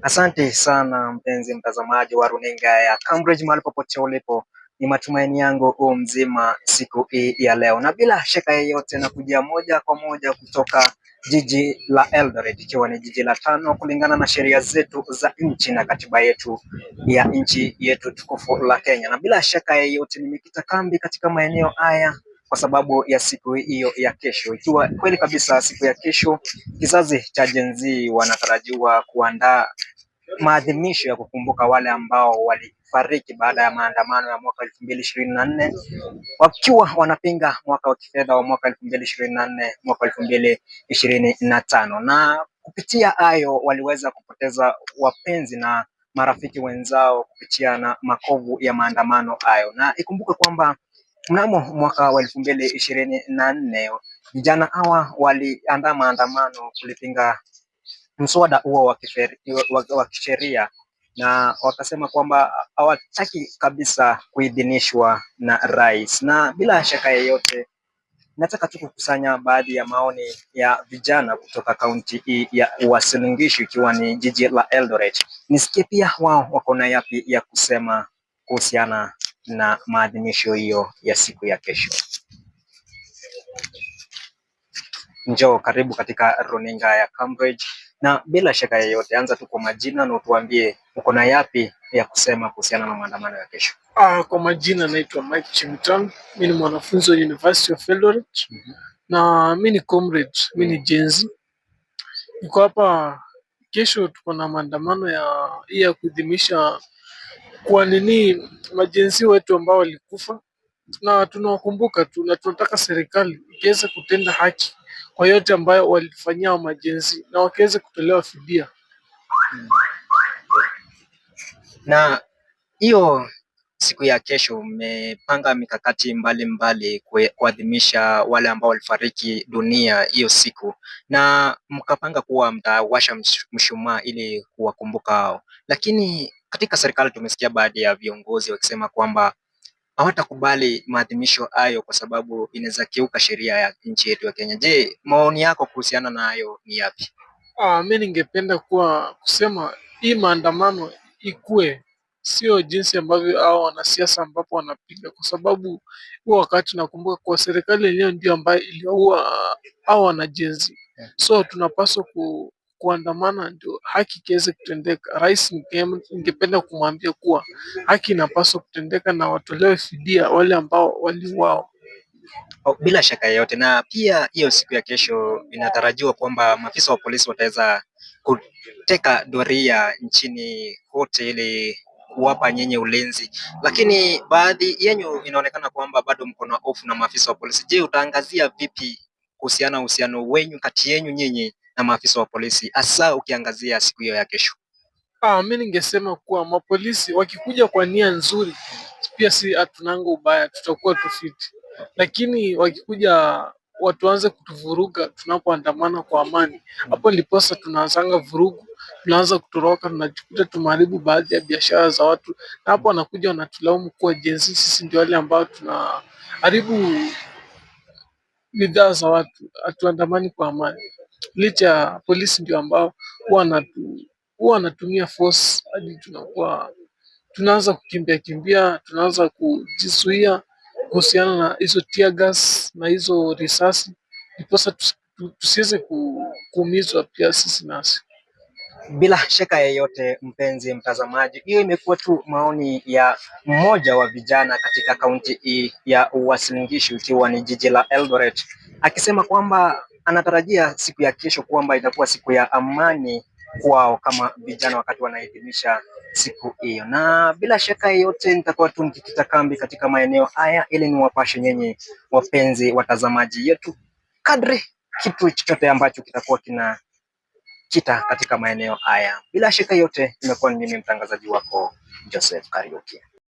Asante sana mpenzi mtazamaji wa runinga ya Cambridge mahali popote ulipo, ni matumaini yangu mzima siku hii ya leo, na bila shaka yeyote na kujia moja kwa moja kutoka jiji la Eldoret, ikiwa ni jiji la tano kulingana na sheria zetu za nchi na katiba yetu ya nchi yetu tukufu la Kenya. Na bila shaka yeyote nimekita kambi katika maeneo haya kwa sababu ya siku hiyo ya kesho, ikiwa kweli kabisa siku ya kesho kizazi cha Gen Z wanatarajiwa kuandaa maadhimisho ya kukumbuka wale ambao walifariki baada ya maandamano ya mwaka 2024 wakiwa wanapinga mwaka wa kifedha wa mwaka 2024 mwaka 2025, na kupitia hayo waliweza kupoteza wapenzi na marafiki wenzao kupitia na makovu ya maandamano hayo. Na ikumbuke kwamba mnamo mwaka wa 2024 vijana hawa waliandaa maandamano kulipinga mswada huo wa kisheria, na wakasema kwamba hawataki kabisa kuidhinishwa na rais. Na bila shaka yeyote nataka tu kukusanya baadhi ya maoni ya vijana kutoka kaunti hii ya Uasin Gishu, ikiwa ni jiji la Eldoret, nisikie pia wao wako na yapi ya kusema kuhusiana na maadhimisho hiyo ya siku ya kesho. Njoo karibu katika runinga ya Cambridge, na bila shaka yeyote anza tu kwa majina na utuambie uko na yapi ya kusema kuhusiana na maandamano ya kesho. Kwa majina naitwa Mike Chimtang, mimi ni mwanafunzi wa University of Eldoret. Na mimi ni comrade, mimi ni Gen Z. Niko hapa kesho, tuko na maandamano ya kuadhimisha kwa nini majenzi wetu ambao walikufa, na tunawakumbuka tu, na tunataka serikali iweze kutenda haki kwa yote ambayo walifanyia majenzi na wakaweze kutolewa fidia. Na hiyo siku ya kesho mmepanga mikakati mbalimbali kuadhimisha wale ambao walifariki dunia hiyo siku, na mkapanga kuwa mtawasha mshumaa ili kuwakumbuka hao, lakini katika serikali tumesikia baadhi ya viongozi wakisema kwamba hawatakubali maadhimisho hayo kwa sababu inaweza kiuka sheria ya nchi yetu ya Kenya. Je, maoni yako kuhusiana na hayo ni yapi? Mimi ningependa kusema hii maandamano ikue sio jinsi ambavyo hao wanasiasa ambapo wanapiga, kwa sababu huo wakati nakumbuka kwa serikali yenyewe ndio ambayo iliua hao wanajenzi. So tunapaswa kuandamana ndio haki kiweze kutendeka. Rais ningependa kumwambia kuwa haki inapaswa kutendeka na watolewe fidia wale ambao waliuawa. Bila shaka yoyote. Na pia hiyo siku ya kesho inatarajiwa kwamba maafisa wa polisi wataweza kuteka doria nchini kote ili kuwapa nyinyi ulinzi, lakini baadhi yenu inaonekana kwamba bado mko na hofu na maafisa wa polisi. Je, utaangazia vipi kuhusiana uhusiano wenyu kati yenu nyinyi na maafisa wa polisi, hasa ukiangazia siku hiyo ya kesho? Mimi ningesema kuwa mapolisi wakikuja kwa nia nzuri, pia si hatunanga ubaya, tutakuwa tufiti, lakini wakikuja watu waanze kutuvuruga tunapoandamana kwa amani, hapo ndiposa tunaanzanga vurugu, tunaanza kutoroka, tunajikuta tumeharibu baadhi ya biashara za watu, na hapo wanakuja wanatulaumu kuwa jenzi sisi ndio wale ambao tunaharibu bidhaa za watu. Hatuandamani kwa amani, licha polisi ndio ambao huwa wanatumia force hadi tunaanza kukimbia, tunaanza kujizuia kuhusiana na hizo tear gas na hizo risasi, ndiposa tusiweze kuumizwa pia sisi nasi. Bila shaka yeyote, mpenzi mtazamaji, hiyo imekuwa tu maoni ya mmoja wa vijana katika kaunti hii ya Uasin Gishu, ikiwa ni jiji la Eldoret, akisema kwamba anatarajia siku ya kesho kwamba itakuwa siku ya amani kwao kama vijana wakati wanaadhimisha siku hiyo. Na bila shaka yeyote nitakuwa tu nikikita kambi katika maeneo haya ili niwapashe nyinyi wapenzi watazamaji yetu kadri kitu chochote ambacho kitakuwa kita katika maeneo haya. Bila shaka yote, imekuwa ni mimi mtangazaji wako Joseph Kariuki.